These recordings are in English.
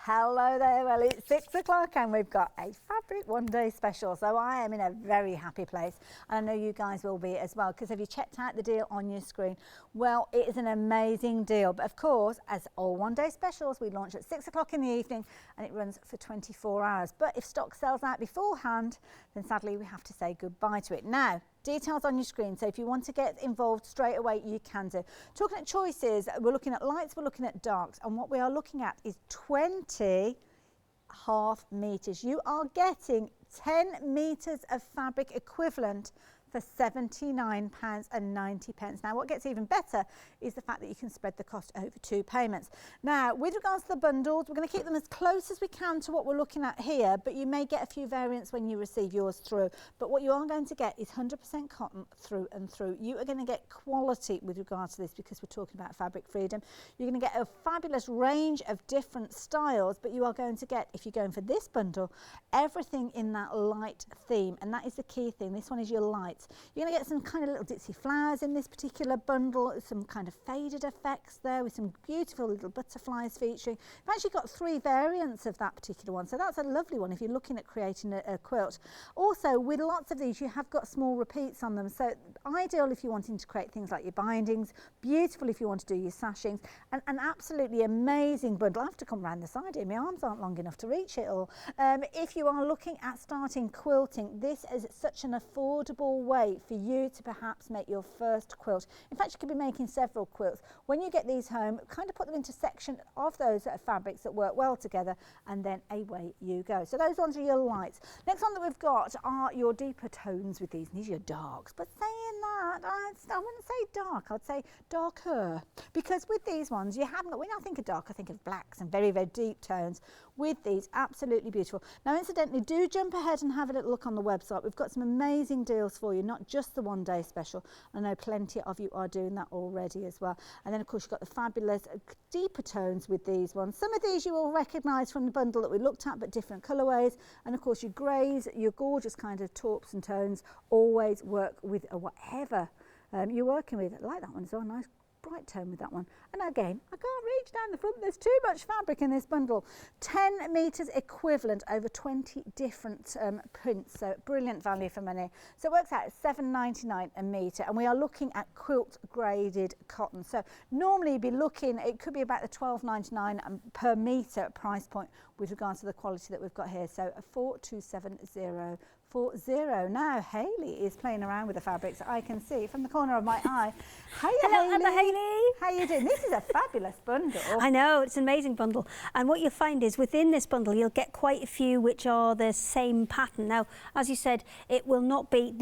Hello there, well it's 6 o'clock and we've got a fabric one day special, so I am in a very happy place and I know you guys will be as well, because have you checked out the deal on your screen? Well, it is an amazing deal, but of course as all one day specials we launch at 6 o'clock in the evening and it runs for 24 hours, but if stock sells out beforehand then sadly we have to say goodbye to it. Now, details on your screen, so if you want to get involved straight away you can do. Talking at choices, we're looking at lights, we're looking at darks, and what we are looking at is 20 half meters. You are getting 10 meters of fabric equivalent for £79.90. Now what gets even better is the fact that you can spread the cost over 2 payments. Now with regards to the bundles, we're going to keep them as close as we can to what we're looking at here, but you may get a few variants when you receive yours through. But what you are going to get is 100% cotton through and through. You are going to get quality with regards to this because we're talking about fabric freedom. You're going to get a fabulous range of different styles, but you are going to get, if you're going for this bundle, everything in that light theme, and that is the key thing. This one is your light. You're going to get some kind of little ditzy flowers in this particular bundle, some kind of faded effects there with some beautiful little butterflies featuring. I've actually got 3 variants of that particular one, so that's a lovely one if you're looking at creating a quilt. Also, with lots of these you have got small repeats on them, so ideal if you're wanting to create things like your bindings, beautiful if you want to do your sashings, and an absolutely amazing bundle. I have to come around the side here, my arms aren't long enough to reach it all. If you are looking at starting quilting, this is such an affordable way for you to perhaps make your first quilt. In fact, you could be making several quilts. When you get these home, kind of put them into section of those fabrics that work well together, and then away you go. So those ones are your lights. Next one that we've got are your deeper tones with these, and these are your darks. But saying that, I wouldn't say dark, I'd say darker, because with these ones you haven't got, when I think of dark I think of blacks and very, very deep tones. With these, absolutely beautiful. Now incidentally, do jump ahead and have a little look on the website. We've got some amazing deals for you, not just the one day special. I know plenty of you are doing that already as well. And then of course you've got the fabulous deeper tones with these ones. Some of these you will recognise from the bundle that we looked at, but different colourways. And of course your greys, your gorgeous kind of taupes and tones always work with whatever you're working with. I like that one as well, nice bright tone with that one. And again, I can't reach down the front, there's too much fabric in this bundle. 10 meters equivalent over 20 different prints, so brilliant value for money. So it works out at £7.99 a metre, and we are looking at quilt graded cotton. So normally you'd be looking, it could be about the £12.99 per metre price point with regards to the quality that we've got here. So a 427.040. Now Hayley is playing around with the fabrics. I can see from the corner of my eye. Hello, Emma, Hayley. How are you doing? This is a fabulous bundle. I know, it's an amazing bundle. And what you'll find is within this bundle you'll get quite a few which are the same pattern. Now, as you said, it will not be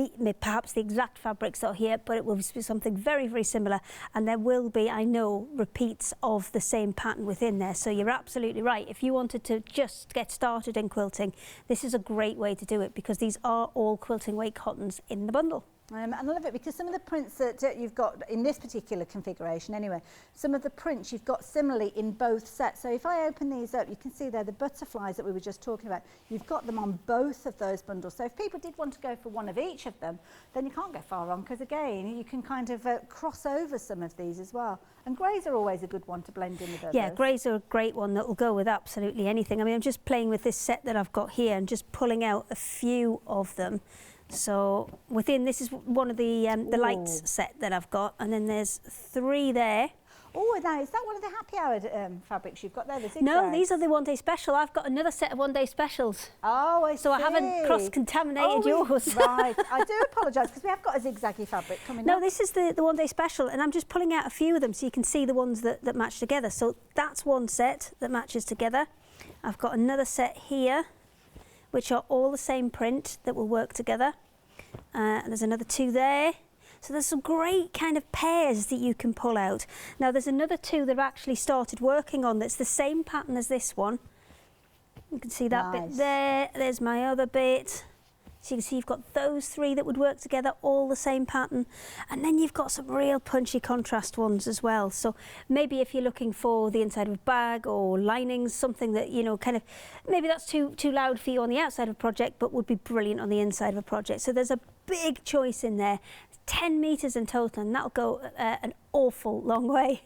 perhaps the exact fabrics that are here, but it will be something very, very similar. And there will be, I know, repeats of the same pattern within there. So you're absolutely right. If you wanted to just get started in quilting, this is a great way to do it, because these are all quilting weight cottons in the bundle. And I love it because some of the prints that you've got in this particular configuration anyway, some of the prints you've got similarly in both sets. So if I open these up, you can see there the butterflies that we were just talking about. You've got them on both of those bundles. So if people did want to go for one of each of them, then you can't go far wrong, because again, you can kind of cross over some of these as well. And greys are always a good one to blend in with others. Yeah, greys are a great one that will go with absolutely anything. I mean, I'm just playing with this set that I've got here and just pulling out a few of them. So within, this is one of the lights set that I've got, and then there's 3 there. Oh, now is that one of the happy hour fabrics you've got there? No, these are the one day special. I've got another set of one day specials. Oh, I see. So I haven't cross-contaminated yours. Right, I do apologise because we have got a zigzaggy fabric coming up. No, this is the one day special, and I'm just pulling out a few of them so you can see the ones that match together. So that's one set that matches together. I've got another set here, which are all the same print that will work together. And there's another 2 there. So there's some great kind of pairs that you can pull out. Now there's another 2 that I've actually started working on that's the same pattern as this one. You can see that bit there. There's my other bit. So you can see you've got those 3 that would work together, all the same pattern. And then you've got some real punchy contrast ones as well. So maybe if you're looking for the inside of a bag or linings, something that, you know, kind of, maybe that's too loud for you on the outside of a project, but would be brilliant on the inside of a project. So there's a big choice in there. 10 meters in total, and that'll go an awful long way.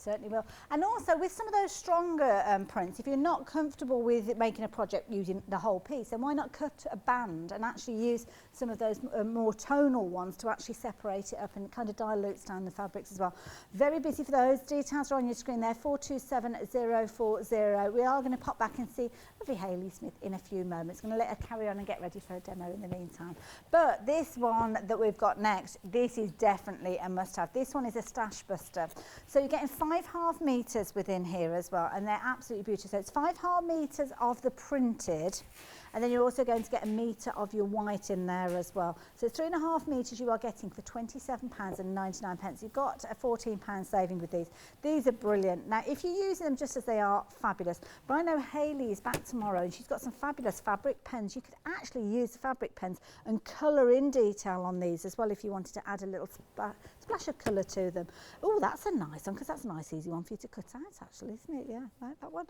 certainly will. And also with some of those stronger prints, if you're not comfortable with making a project using the whole piece, then why not cut a band and actually use some of those more tonal ones to actually separate it up, and it kind of dilutes down the fabrics as well. Very busy for those. Details are on your screen there, 427040. We are going to pop back and see lovely Hayley Smith in a few moments. Going to let her carry on and get ready for a demo in the meantime. But this one that we've got next, this is definitely a must-have. This one is a Stache buster. So you're getting 5.5 meters within here as well, and they're absolutely beautiful. So it's 5.5 meters of the printed, and then you're also going to get a metre of your white in there as well. So it's 3.5 metres you are getting for £27.99. You've got a £14 saving with these. These are brilliant. Now, if you're using them just as they are, fabulous. But I know Hayley is back tomorrow and she's got some fabulous fabric pens. You could actually use the fabric pens and colour in detail on these as well if you wanted to add a little splash of colour to them. Oh, that's a nice one, because that's a nice easy one for you to cut out actually, isn't it? Yeah, like that one.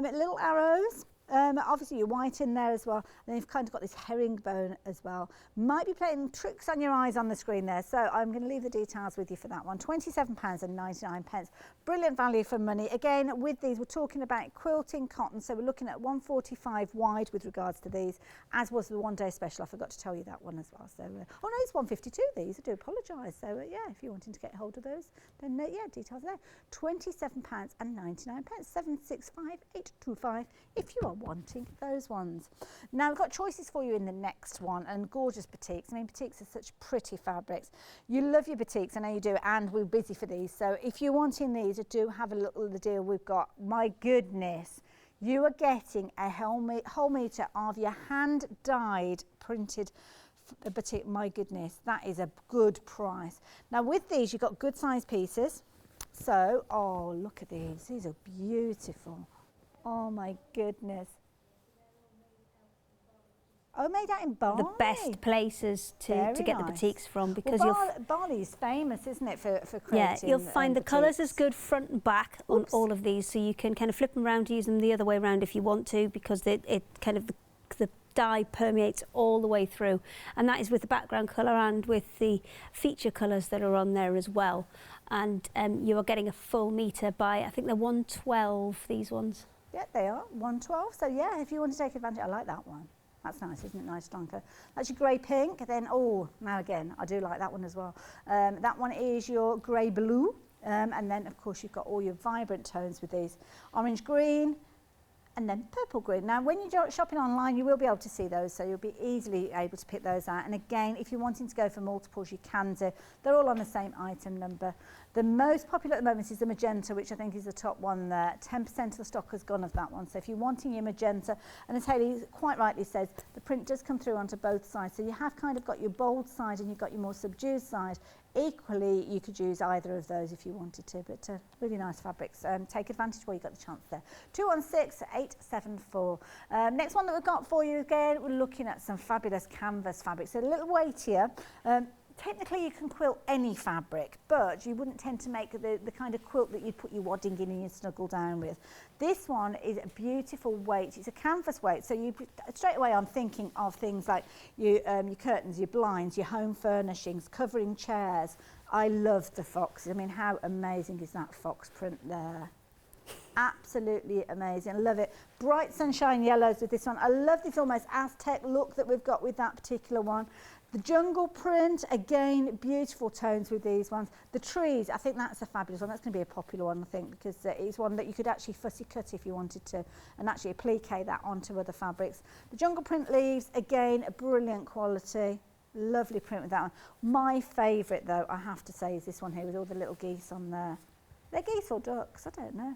Little arrows. Obviously your white in there as well, and then you've kind of got this herringbone as well. Might be playing tricks on your eyes on the screen there, so I'm going to leave the details with you for that one. £27.99. Brilliant value for money. Again, with these we're talking about quilting cotton, so we're looking at 145 wide with regards to these, as was the one day special. I forgot to tell you that one as well. So oh no, it's 152 these, I do apologise. So yeah, if you're wanting to get hold of those, then yeah, details there. £27.99, 765825 if you are wanting those ones. Now we've got choices for you in the next one, and gorgeous batiks. I mean, batiks are such pretty fabrics. You love your batiks, I know you do, and we're busy for these. So if you're wanting these, do have a look at the deal we've got. My goodness, you are getting a whole metre of your hand-dyed printed batik. My goodness, that is a good price. Now with these, you've got good size pieces. So, oh, look at these. These are beautiful. Oh my goodness. Oh, made out in Bali. The best places to get the batiks from, because Bali is famous, isn't it, for creating? Yeah, you'll find the colours batiks. as good front and back on all of these, so you can kind of flip them around, use them the other way around if you want to, because it kind of the dye permeates all the way through, and that is with the background colour and with the feature colours that are on there as well. And you are getting a full metre by, I think they're 112, these ones. Yeah, they are 112. So yeah, if you want to take advantage, I like that one. That's nice, isn't it? Nice strong colour. That's your grey pink. Then now again, I do like that one as well. That one is your grey blue, and then of course you've got all your vibrant tones with these. Orange green, and then purple green. Now when you're shopping online, you will be able to see those, so you'll be easily able to pick those out. And again, if you're wanting to go for multiples, you can do. They're all on the same item number. The most popular at the moment is the magenta, which I think is the top one there. 10% of the stock has gone of that one. So if you're wanting your magenta, and as Hayley quite rightly says, the print does come through onto both sides. So you have kind of got your bold side and you've got your more subdued side. Equally, you could use either of those if you wanted to, but really nice fabrics. Take advantage while you've got the chance there. 216874. Next one that we've got for you, again, we're looking at some fabulous canvas fabrics. So a little weightier. Technically, you can quilt any fabric, but you wouldn't tend to make the kind of quilt that you'd put your wadding in and you snuggle down with. This one is a beautiful weight. It's a canvas weight, so straight away I'm thinking of things like your curtains, your blinds, your home furnishings, covering chairs. I love the foxes. I mean, how amazing is that fox print there? Absolutely amazing. I love it. Bright sunshine yellows with this one. I love this almost Aztec look that we've got with that particular one. The jungle print, again, beautiful tones with these ones. The trees, I think that's a fabulous one. That's going to be a popular one, I think, because it's one that you could actually fussy cut if you wanted to, and actually applique that onto other fabrics. The jungle print leaves, again, a brilliant quality. Lovely print with that one. My favourite, though, I have to say, is this one here with all the little geese on there. They're geese or ducks? I don't know.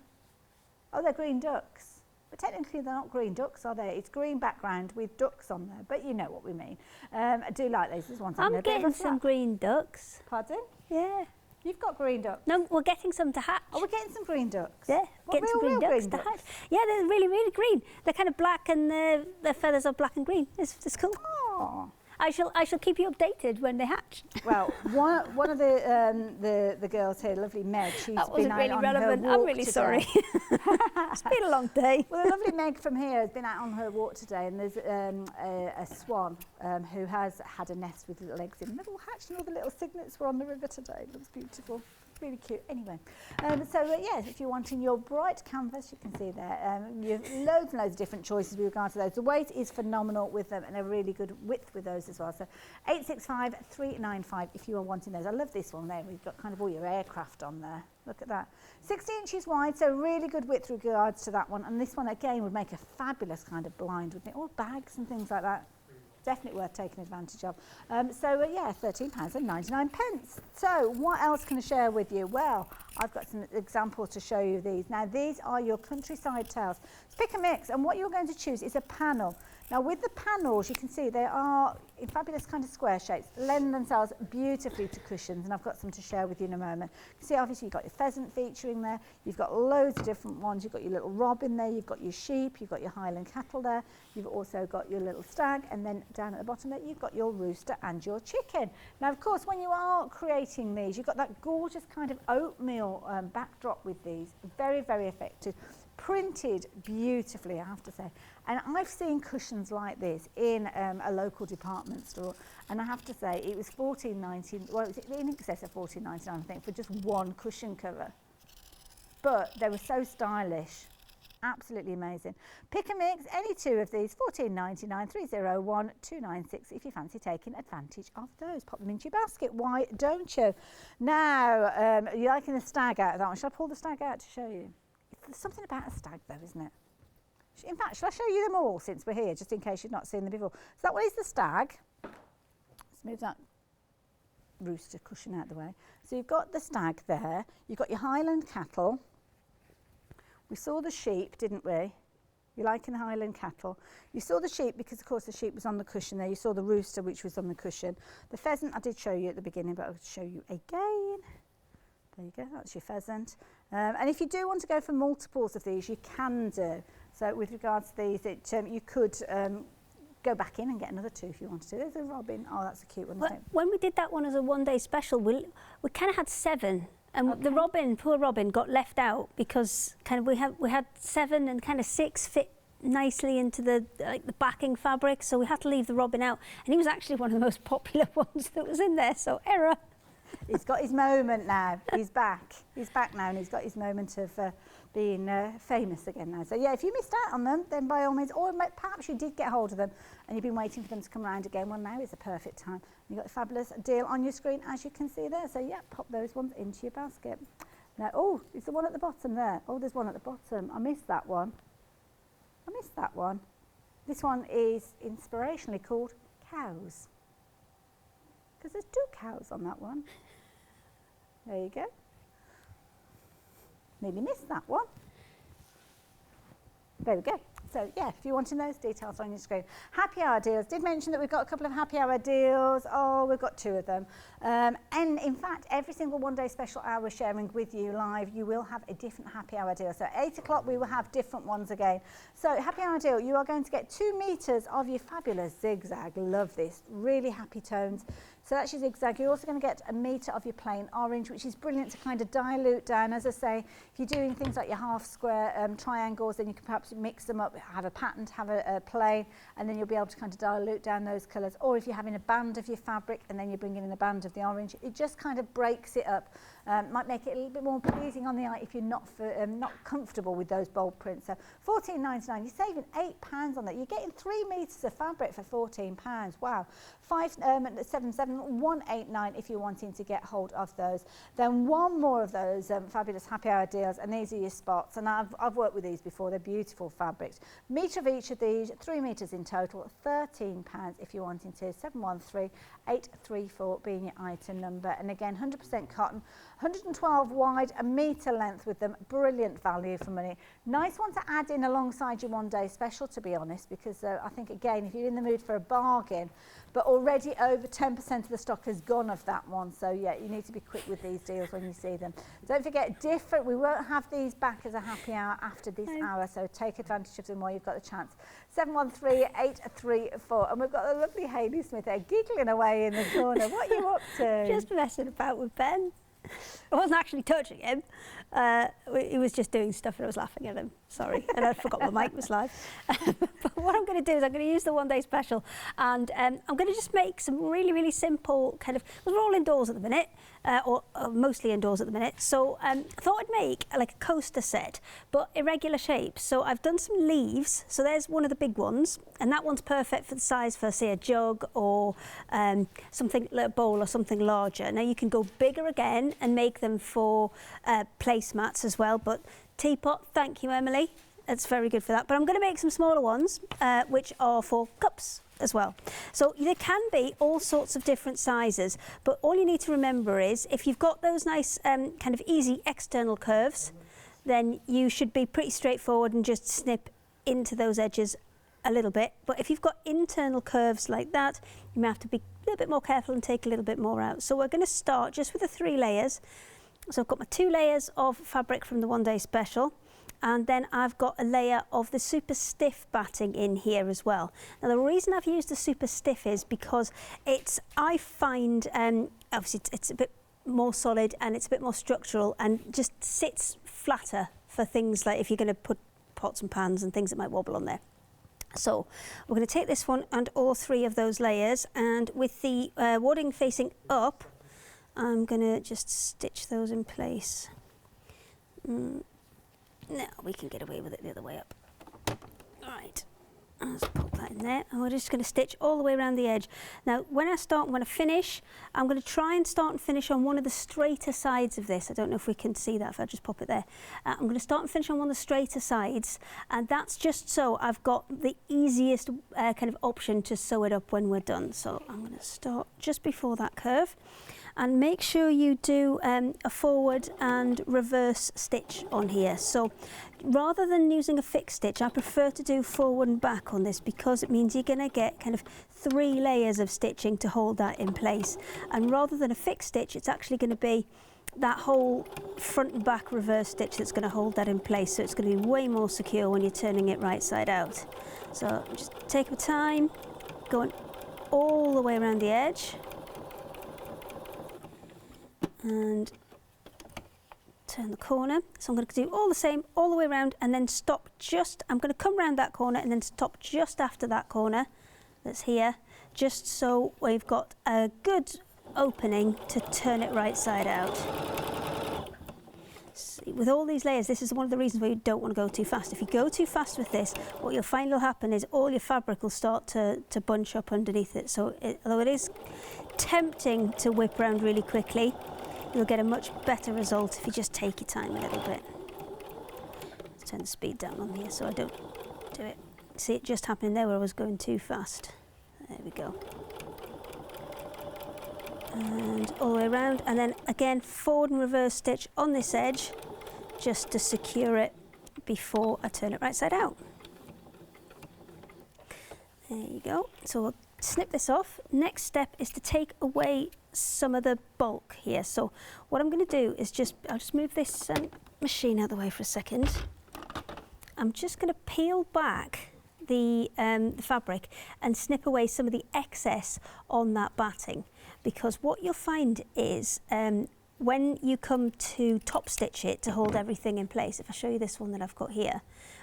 Oh, they're green ducks. But technically they're not green ducks, are they? It's green background with ducks on there, but you know what we mean. I do like these. This one's I'm getting some green ducks. Pardon? Yeah. You've got green ducks? No, we're getting some to hatch. Oh, we're getting some green ducks? Yeah, getting some green ducks to hatch. Yeah, they're really, really green. They're kind of black and their feathers are black and green. It's cool. Oh. I shall keep you updated when they hatch. Well, one of the girls here, lovely Meg, she's that wasn't been really out relevant. on her walk I'm really today. Sorry. It's been a long day. Well, the lovely Meg from here has been out on her walk today, and there's a swan who has had a nest with little eggs in. They've all hatched, and all the little cygnets were on the river today. It looks beautiful. Really cute. Anyway, yeah, if you're wanting your bright canvas, you can see there, you have loads and loads of different choices with regard to those. The weight is phenomenal with them and a really good width with those as well. So 865-395 if you are wanting those. I love this one there. We've got kind of all your aircraft on there. Look at that. 60 inches wide, so really good width with regards to that one. And this one again would make a fabulous kind of blind, wouldn't it? All bags and things like that. Definitely worth taking advantage of. Yeah, £13.99. So what else can I share with you? Well, I've got some examples to show you these. Now these are your countryside tales. It's pick and mix, and what you're going to choose is a panel. Now with the panels, you can see they are in fabulous kind of square shapes, lend themselves beautifully to cushions, and I've got some to share with you in a moment. You can see obviously you've got your pheasant featuring there, you've got loads of different ones, you've got your little robin there, you've got your sheep, you've got your Highland cattle there, you've also got your little stag, and then down at the bottom there you've got your rooster and your chicken. Now of course when you are creating these, you've got that gorgeous kind of oatmeal backdrop with these, very, very effective. Printed beautifully, I have to say. And I've seen cushions like this in a local department store, and I have to say it was $14.99, well, it was in excess of $14.99 I think, for just one cushion cover. But they were so stylish, absolutely amazing. Pick and mix, any two of these, $14.99, 301 296 if you fancy taking advantage of those. Pop them into your basket, why don't you? Now, you're liking the stag out of that one. Shall I pull the stag out to show you? There's something about a stag though, isn't it? In fact, shall I show you them all since we're here, just in case you've not seen them before? So that one is the stag. Let's move that rooster cushion out of the way. So you've got the stag there. You've got your Highland cattle. We saw the sheep, didn't we? You're liking the Highland cattle. You saw the sheep because, of course, the sheep was on the cushion there. You saw the rooster, which was on the cushion. The pheasant I did show you at the beginning, but I'll show you again. There you go, that's your pheasant. And if you do want to go for multiples of these, you can do. So with regards to these, you could go back in and get another two if you wanted to. There's a robin. Oh, that's a cute one, isn't it? When we did that one as a one-day special, we kind of had 7. And the robin, poor robin, got left out because kind of we had 7 and kind of 6 fit nicely into the backing fabric, so we had to leave the robin out. And he was actually one of the most popular ones that was in there, so error. He's got his moment now. He's back. He's back now, and he's got his moment of being famous again now. So yeah, if you missed out on them, then by all means, or perhaps you did get hold of them and you've been waiting for them to come around again. Well, now is the perfect time. You've got a fabulous deal on your screen, as you can see there. So yeah, pop those ones into your basket. Now, oh, is the one at the bottom there? Oh, there's one at the bottom. I missed that one. I missed that one. This one is inspirationally called Cows, because there's 2 cows on that one. There you go. Nearly missed that one. There we go. So yeah, if you're wanting those details on your screen. Happy hour deals. Did mention that we've got a couple of happy hour deals. Oh, we've got 2 of them. And in fact, every single one-day special hour we're sharing with you live, you will have a different happy hour deal. So at 8 o'clock, we will have different ones again. So happy hour deal, you are going to get 2 meters of your fabulous zigzag. Love this. Really happy tones. So that's your zigzag. You're also going to get a metre of your plain orange, which is brilliant to kind of dilute down. As I say, if you're doing things like your half square triangles, then you can perhaps mix them up, have a pattern, have a plain, and then you'll be able to kind of dilute down those colours. Or if you're having a band of your fabric and then you're bringing in a band of the orange, it just kind of breaks it up. Might make it a little bit more pleasing on the eye if you're not comfortable with those bold prints. So $14.99, you're saving £8 on that. You're getting 3 metres of fabric for £14. Wow. 577-189 if you're wanting to get hold of those. Then one more of those fabulous happy hour deals, and these are your spots. And I've worked with these before. They're beautiful fabrics. Metre of each of these, 3 metres in total, £13 if you're wanting to. 713-834 being your item number. And again, 100% cotton. 112 wide, a metre length with them. Brilliant value for money. Nice one to add in alongside your one-day special, to be honest, because I think, again, if you're in the mood for a bargain, but already over 10% of the stock has gone of that one. So, yeah, you need to be quick with these deals when you see them. Don't forget, different. We won't have these back as a happy hour after this hour, so take advantage of them while you've got the chance. 713-834. And we've got the lovely Hayley Smith there giggling away in the corner. What are you up to? Just messing about with Ben. I wasn't actually touching him. He was just doing stuff and I was laughing at him. Sorry, and I forgot my mic was live. But what I'm going to do is I'm going to use the one day special, and I'm going to just make some really, really simple kind of, because we're all indoors at the minute, or mostly indoors at the minute, so I thought I'd make like a coaster set, but irregular shapes. So I've done some leaves, so there's one of the big ones, and that one's perfect for the size for, say, a jug or something like a bowl or something larger. Now you can go bigger again and make them for placemats as well, but teapot, thank you, Emily. It's very good for that. But I'm going to make some smaller ones, which are for cups as well. So there can be all sorts of different sizes, but all you need to remember is if you've got those nice kind of easy external curves, then you should be pretty straightforward and just snip into those edges a little bit. But if you've got internal curves like that, you may have to be a little bit more careful and take a little bit more out. So we're going to start just with the 3 layers. So I've got my 2 layers of fabric from the one day special, and then I've got a layer of the super stiff batting in here as well. Now the reason I've used the super stiff is because I find obviously it's a bit more solid and it's a bit more structural and just sits flatter for things like if you're going to put pots and pans and things that might wobble on there. So we're going to take this one and all 3 of those layers, and with the wadding facing up, I'm going to just stitch those in place. Now we can get away with it the other way up. All right, let's pop that in there, and we're just going to stitch all the way around the edge. Now when I finish, I'm going to try and start and finish on one of the straighter sides of this. I don't know if we can see that, if I just pop it there. I'm going to start and finish on one of the straighter sides, and that's just so I've got the easiest kind of option to sew it up when we're done. So I'm going to start just before that curve. And make sure you do a forward and reverse stitch on here. So rather than using a fixed stitch, I prefer to do forward and back on this because it means you're going to get kind of 3 layers of stitching to hold that in place. And rather than a fixed stitch, it's actually going to be that whole front and back reverse stitch that's going to hold that in place. So it's going to be way more secure when you're turning it right side out. So just take your time, going all the way around the edge. And turn the corner. So I'm going to do all the same all the way around and then stop I'm going to come around that corner and then stop just after that corner that's here, just so we've got a good opening to turn it right side out. See, with all these layers, this is one of the reasons why you don't want to go too fast. If you go too fast with this, what you'll find will happen is all your fabric will start to bunch up underneath it. So although it is tempting to whip around really quickly, you'll get a much better result if you just take your time a little bit. Let's turn the speed down on here so I don't do it. See it just happening there where I was going too fast. There we go. And all the way around, and then again forward and reverse stitch on this edge just to secure it before I turn it right side out. There you go. So we'll snip this off. Next step is to take away some of the bulk here. So what I'm going to do is I'll just move this machine out of the way for a second. I'm just going to peel back the fabric and snip away some of the excess on that batting, because what you'll find is when you come to top stitch it to hold everything in place, if I show you this one that I've got here,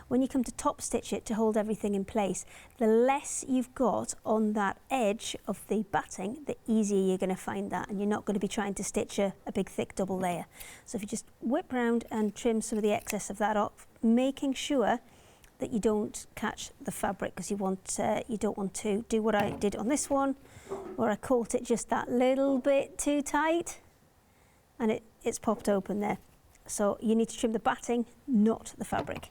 when you come to top stitch it to hold everything in place, the less you've got on that edge of the batting, the easier you're going to find that, and you're not going to be trying to stitch a big thick double layer. So if you just whip round and trim some of the excess of that off, making sure that you don't catch the fabric, because you don't want to do what I did on this one, where I caught it just that little bit too tight and it's popped open there. So you need to trim the batting, not the fabric.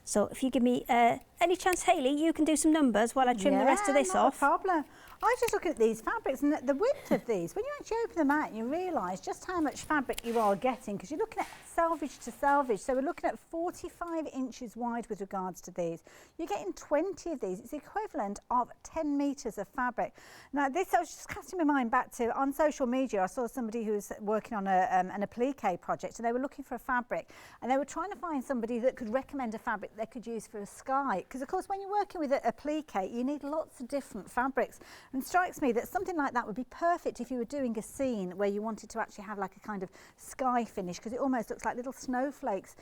So if you give me any chance, Hayley, you can do some numbers while I trim the rest of this off. No problem. I was just looking at these fabrics and the width of these. When you actually open them out, you realise just how much fabric you are getting, because you're looking at selvage to selvage. So we're looking at 45 inches wide with regards to these. You're getting 20 of these. It's the equivalent of 10 metres of fabric. Now this, I was just casting my mind back to, on social media, I saw somebody who was working on an applique project, and they were looking for a fabric, and they were trying to find somebody that could recommend a fabric they could use for a sky. because of course when you're working with a applique, you need lots of different fabrics, and it strikes me that something like that would be perfect if you were doing a scene where you wanted to actually have like a kind of sky finish, because it almost looks like little snowflakes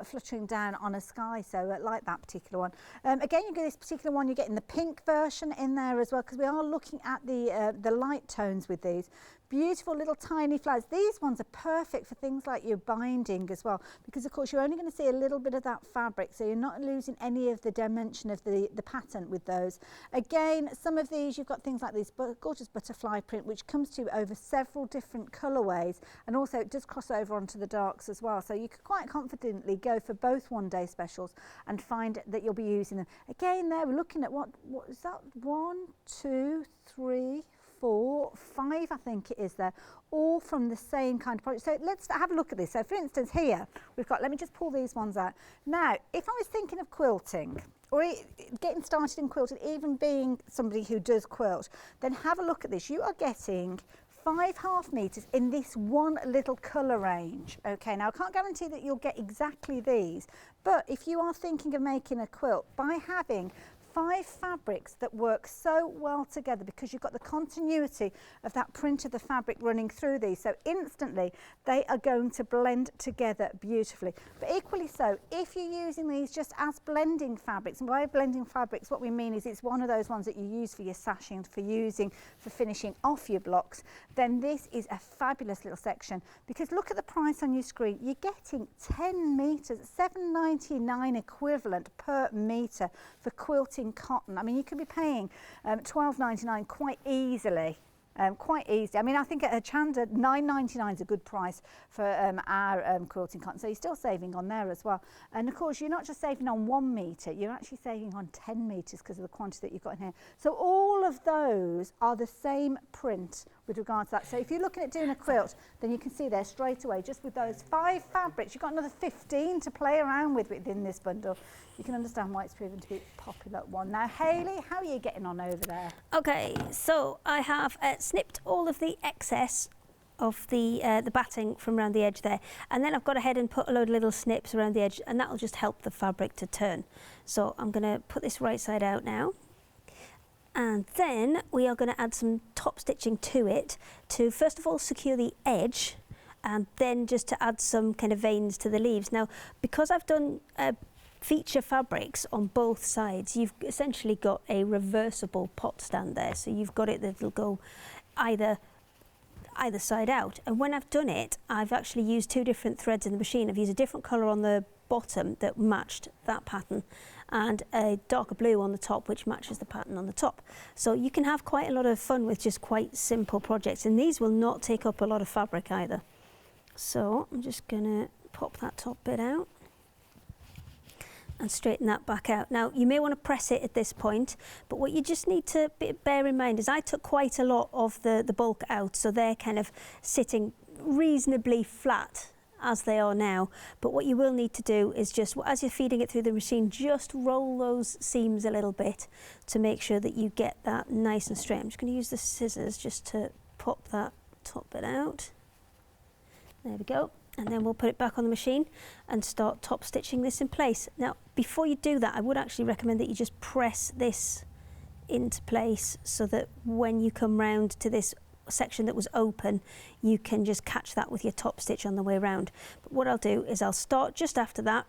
fluttering down on a sky, so like that particular one. Again, you get this particular one, you're getting the pink version in there as well, because we are looking at the light tones with these. Beautiful little tiny flowers. These ones are perfect for things like your binding as well, because of course you're only going to see a little bit of that fabric, so you're not losing any of the dimension of the pattern with those. Again, some of these, you've got things like this gorgeous butterfly print, which comes to you over several different colourways, and also it does cross over onto the darks as well, so you could quite confidently go for both one-day specials and find that you'll be using them. Again, there we're looking at what is that, 1, 2, 3, 4, 5, I think it is there, all from the same kind of project. So let's have a look at this. So for instance here, we've got, let me just pull these ones out. Now, if I was thinking of quilting, or getting started in quilting, even being somebody who does quilt, then have a look at this. You are getting 5.5 meters in this one little colour range. Okay, now I can't guarantee that you'll get exactly these, but if you are thinking of making a quilt, by having 5 fabrics that work so well together, because you've got the continuity of that print of the fabric running through these, so instantly they are going to blend together beautifully. But equally so, if you're using these just as blending fabrics, and by blending fabrics what we mean is it's one of those ones that you use for your sashing, for finishing off your blocks, then this is a fabulous little section, because look at the price on your screen. You're getting 10 meters, $7.99 equivalent per meter for quilting cotton. I mean, you could be paying $12.99 quite easily. I mean, I think at Hochanda, $9.99 is a good price for our quilting cotton, so you're still saving on there as well. And of course, you're not just saving on 1 metre, you're actually saving on 10 metres because of the quantity that you've got in here. So all of those are the same print with regard to that. So if you're looking at doing a quilt, then you can see there straight away, just with those 5 fabrics, you've got another 15 to play around with within this bundle. You can understand why it's proven to be a popular one. Now, Hayley, how are you getting on over there? Okay, so I have snipped all of the excess of the batting from around the edge there, and then I've gone ahead and put a load of little snips around the edge, and that'll just help the fabric to turn. So I'm going to put this right side out now, and then we are going to add some top stitching to it to first of all secure the edge, and then just to add some kind of veins to the leaves. Now, because I've done feature fabrics on both sides, you've essentially got a reversible pot stand there, so you've got it that'll go either side out. And when I've done it, I've actually used 2 different threads in the machine. I've used a different colour on the bottom that matched that pattern, and a darker blue on the top which matches the pattern on the top. So you can have quite a lot of fun with just quite simple projects, and these will not take up a lot of fabric either. So I'm just going to pop that top bit out and straighten that back out. Now, you may want to press it at this point, but what you just need to bear in mind is I took quite a lot of the bulk out, so they're kind of sitting reasonably flat as they are now. But what you will need to do is just, as you're feeding it through the machine, just roll those seams a little bit to make sure that you get that nice and straight. I'm just going to use the scissors just to pop that top bit out. There we go. And then we'll put it back on the machine and start top stitching this in place. Now, before you do that, I would actually recommend that you just press this into place so that when you come round to this section that was open, you can just catch that with your top stitch on the way round. But what I'll do is I'll start just after that,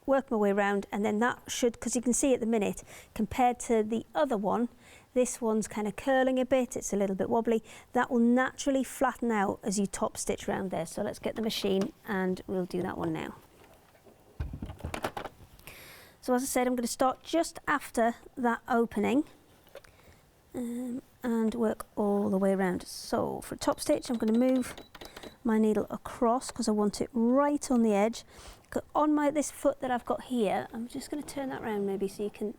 work my way round, and then that should, because you can see at the minute, compared to the other one, this one's kind of curling a bit, it's a little bit wobbly. That will naturally flatten out as you top stitch around there. So let's get the machine and we'll do that one now. So as I said, I'm going to start just after that opening and work all the way around. So for a top stitch, I'm going to move my needle across because I want it right on the edge. On this foot that I've got here, I'm just going to turn that around maybe so you can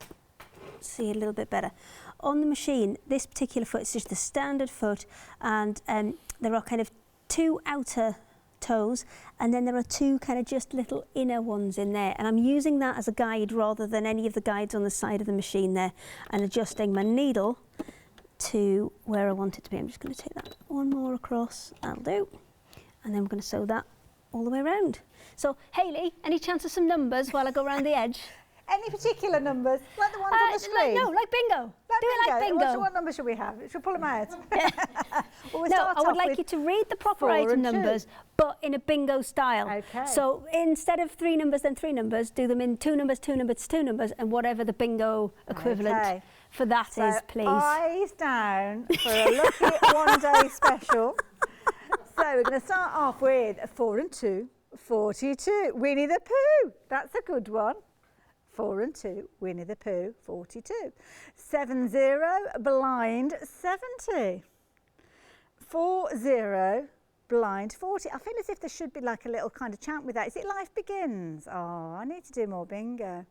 see a little bit better. On the machine, this particular foot is just the standard foot, and there are kind of 2 outer toes, and then there are 2 kind of just little inner ones in there, and I'm using that as a guide rather than any of the guides on the side of the machine there, and adjusting my needle to where I want it to be. I'm just going to take that one more across, that'll do, and then we're going to sew that all the way around. So Hayley, any chance of some numbers while I go around the edge? Any particular numbers, like the ones on the screen? Like bingo. Do it like bingo. What number should we have? Should we pull them out? Well, No, I would like you to read the proper 4 item and 2. numbers, but in a bingo style. Okay. So instead of 3 numbers, then 3 numbers, do them in 2 numbers, 2 numbers, 2 numbers, and whatever the bingo equivalent for that is, please. Eyes down for a lucky one-day special. So we're going to start off with 4 and 2, 42. Winnie the Pooh. That's a good one. 4 and 2, Winnie the Pooh, 42. 70, blind, 70. 40, blind, 40. I feel as if there should be like a little kind of chant with that. Is it Life Begins? Oh, I need to do more bingo.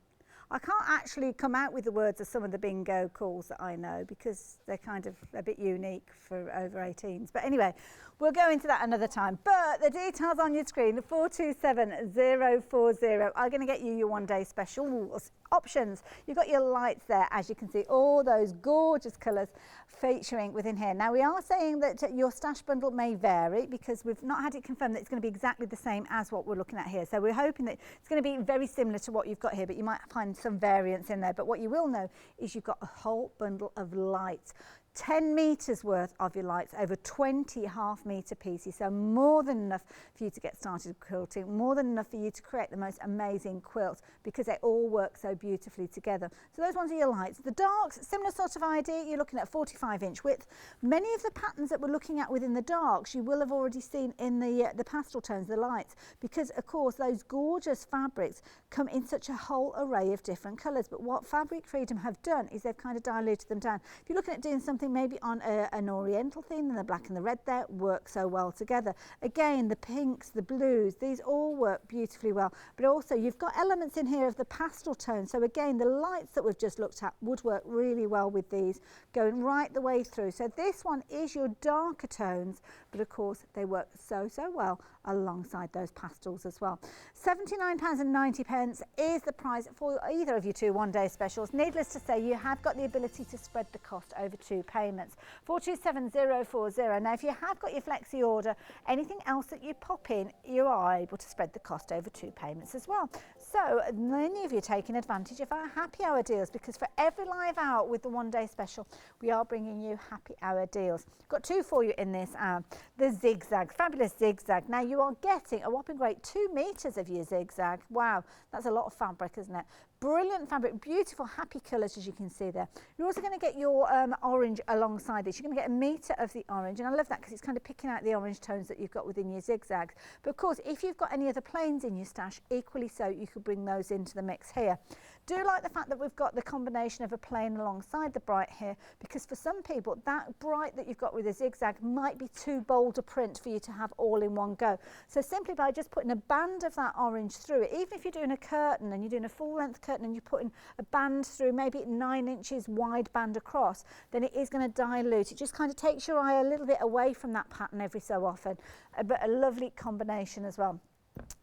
I can't actually come out with the words of some of the bingo calls that I know because they're kind of a bit unique for over 18s. But anyway, we'll go into that another time. But the details on your screen, 427040, are going to get you your one-day specials. Options. You've got your lights there, as you can see, all those gorgeous colours featuring within here. Now, we are saying that your Stache bundle may vary because we've not had it confirmed that it's going to be exactly the same as what we're looking at here. So we're hoping that it's going to be very similar to what you've got here, but you might find some variance in there. But what you will know is you've got a whole bundle of lights. 10 metres worth of your lights, over 20 half-metre pieces, so more than enough for you to get started quilting, more than enough for you to create the most amazing quilts because they all work so beautifully together. So those ones are your lights. The darks, similar sort of idea, you're looking at 45-inch width. Many of the patterns that we're looking at within the darks you will have already seen in the pastel tones, the lights, because of course those gorgeous fabrics come in such a whole array of different colours. But what Fabric Freedom have done is they've kind of diluted them down. If you're looking at doing something maybe on an oriental theme, and the black and the red there work so well together. Again, the pinks, the blues, these all work beautifully well. But also you've got elements in here of the pastel tone. So again, the lights that we've just looked at would work really well with these, going right the way through. So this one is your darker tones, but of course they work so well alongside those pastels as well. £79.90 is the price for either of your 2 one-day specials. Needless to say, you have got the ability to spread the cost over 2 payments. 427040. Now, if you have got your flexi order, anything else that you pop in, you are able to spread the cost over 2 payments as well. So many of you are taking advantage of our happy hour deals because for every live hour with the one-day special, we are bringing you happy hour deals. Got 2 for you in this hour. The zigzag, fabulous zigzag. Now you are getting a whopping great 2 metres of your zigzag. Wow, that's a lot of fabric, isn't it? Brilliant fabric, beautiful happy colours as you can see there. You're also going to get your orange alongside this. You're going to get a metre of the orange, and I love that because it's kind of picking out the orange tones that you've got within your zigzags. But of course, if you've got any other plains in your stash, equally so, you could bring those into the mix here. Do like the fact that we've got the combination of a plain alongside the bright here, because for some people that bright that you've got with a zigzag might be too bold a print for you to have all in one go. So simply by just putting a band of that orange through it, even if you're doing a curtain and you're doing a full length curtain and you're putting a band through, maybe 9 inches wide band across, then it is going to dilute. It just kind of takes your eye a little bit away from that pattern every so often, but a lovely combination as well.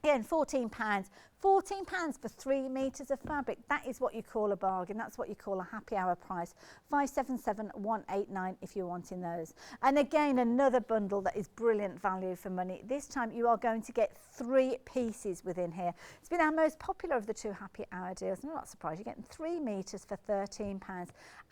Again, £14. £14 for 3 metres of fabric. That is what you call a bargain. That's what you call a happy hour price. 577,189 if you're wanting those. And again, another bundle that is brilliant value for money. This time you are going to get 3 pieces within here. It's been our most popular of the 2 happy hour deals. I'm not surprised. You're getting 3 metres for £13.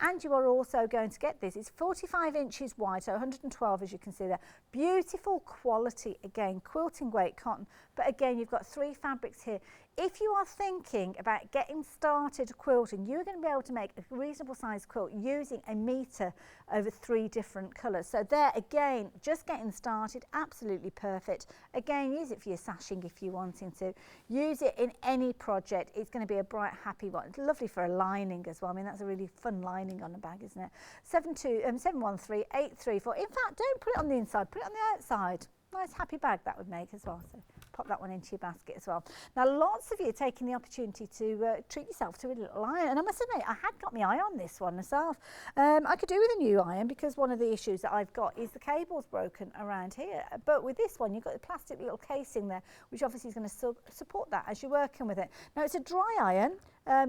And you are also going to get this. It's 45 inches wide, so 112 as you can see there. Beautiful quality, again, quilting weight cotton. But again, you've got 3 fabrics here. If you are thinking about getting started quilting, you're going to be able to make a reasonable size quilt using a metre over 3 different colours. So there, again, just getting started, absolutely perfect. Again, use it for your sashing if you're wanting to. Use it in any project. It's going to be a bright, happy one. It's lovely for a lining as well. I mean, that's a really fun lining on a bag, isn't it? 713834. In fact, don't put it on the inside, put it on the outside. Nice happy bag that would make as well. So pop that one into your basket as well. Now, lots of you are taking the opportunity to treat yourself to a little iron. And I must admit, I had got my eye on this one myself. I could do with a new iron because one of the issues that I've got is the cable's broken around here. But with this one, you've got the plastic little casing there, which obviously is going to support that as you're working with it. Now, it's a dry iron.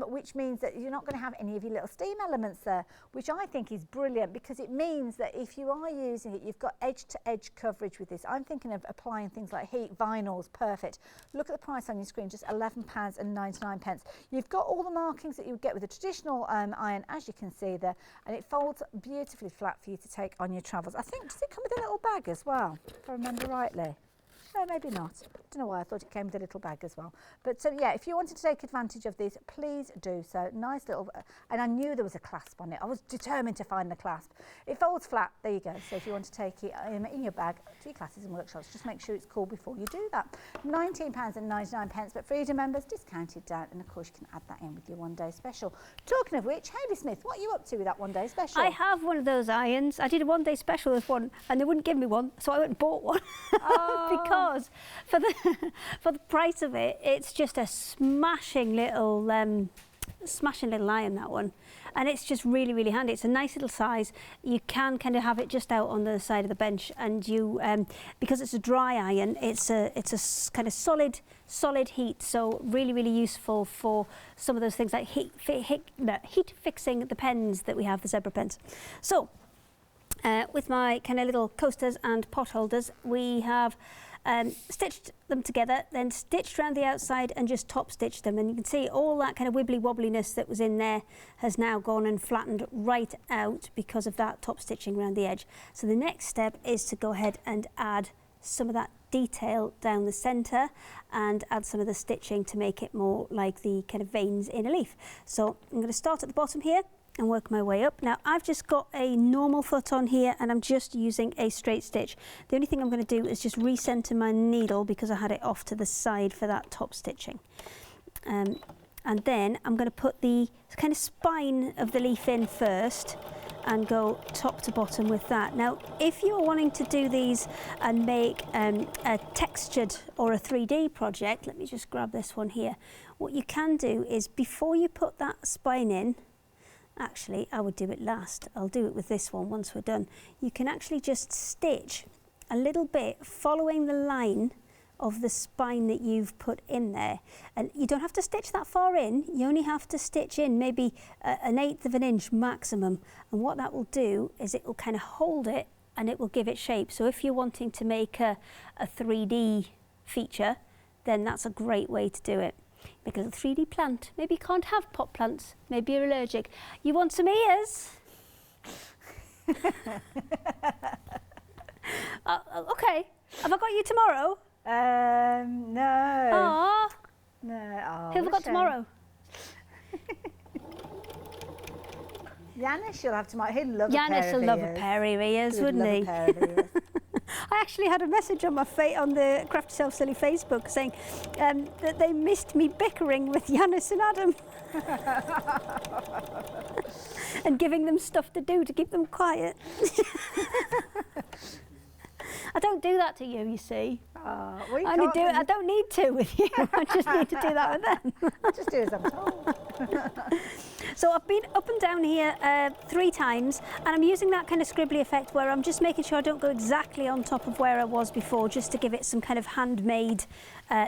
which means that you're not going to have any of your little steam elements there, which I think is brilliant, because it means that if you are using it, you've got edge-to-edge coverage with this. I'm thinking of applying things like heat, vinyls, perfect. Look at the price on your screen, just £11.99. You've got all the markings that you would get with a traditional iron, as you can see there, and it folds beautifully flat for you to take on your travels. I think, does it come with a little bag as well, if I remember rightly? No, maybe not. I don't know why I thought it came with a little bag as well. But so yeah, if you wanted to take advantage of this, please do so. Nice little, and I knew there was a clasp on it. I was determined to find the clasp. It folds flat, there you go. So if you want to take it in your bag to your classes and workshops, just make sure it's cool before you do that. £19.99, but for Eden members, discounted down, and of course you can add that in with your one day special. Talking of which, Hayley Smith, what are you up to with that one day special? I have one of those irons. I did a one day special with one and they wouldn't give me one, so I went and bought one. Oh. Because for the price of it, it's just a smashing little iron, that one, and it's just really, really handy. It's a nice little size. You can kind of have it just out on the side of the bench, and you because it's a dry iron, it's a kind of solid heat, so really, really useful for some of those things like heat fixing the pens that we have, the zebra pens. So with my kind of little coasters and pot holders, we have stitched them together, then stitched around the outside and just top stitched them, and you can see all that kind of wibbly wobbliness that was in there has now gone and flattened right out because of that top stitching around the edge. So the next step is to go ahead and add some of that detail down the centre and add some of the stitching to make it more like the kind of veins in a leaf. So I'm going to start at the bottom here and work my way up. Now I've just got a normal foot on here and I'm just using a straight stitch. The only thing I'm going to do is just recenter my needle because I had it off to the side for that top stitching. And then I'm going to put the kind of spine of the leaf in first and go top to bottom with that. Now if you're wanting to do these and make a textured or a 3D project, let me just grab this one here. What you can do is, before you put that spine in, actually, I would do it last. I'll do it with this one once we're done. You can actually just stitch a little bit following the line of the spine that you've put in there. And you don't have to stitch that far in. You only have to stitch in maybe an 1/8 of an inch maximum. And what that will do is it will kind of hold it and it will give it shape. So if you're wanting to make a 3D feature, then that's a great way to do it. Make a little 3D plant. Maybe you can't have pot plants. Maybe you're allergic. You want some ears? Okay. Have I got you tomorrow? No. Aww. No. Oh, who have I got tomorrow? Yanis, you'll have tomorrow. He'll love Yanis will love a pair of ears, wouldn't he? I actually had a message on on the Crafty Self Silly Facebook saying that they missed me bickering with Yanis and Adam and giving them stuff to do to keep them quiet. I don't do that to you, you see. I only do it. I don't need to with you. I just need to do that with them. I just do as I'm told. So I've been up and down here 3 times, and I'm using that kind of scribbly effect where I'm just making sure I don't go exactly on top of where I was before, just to give it some kind of handmade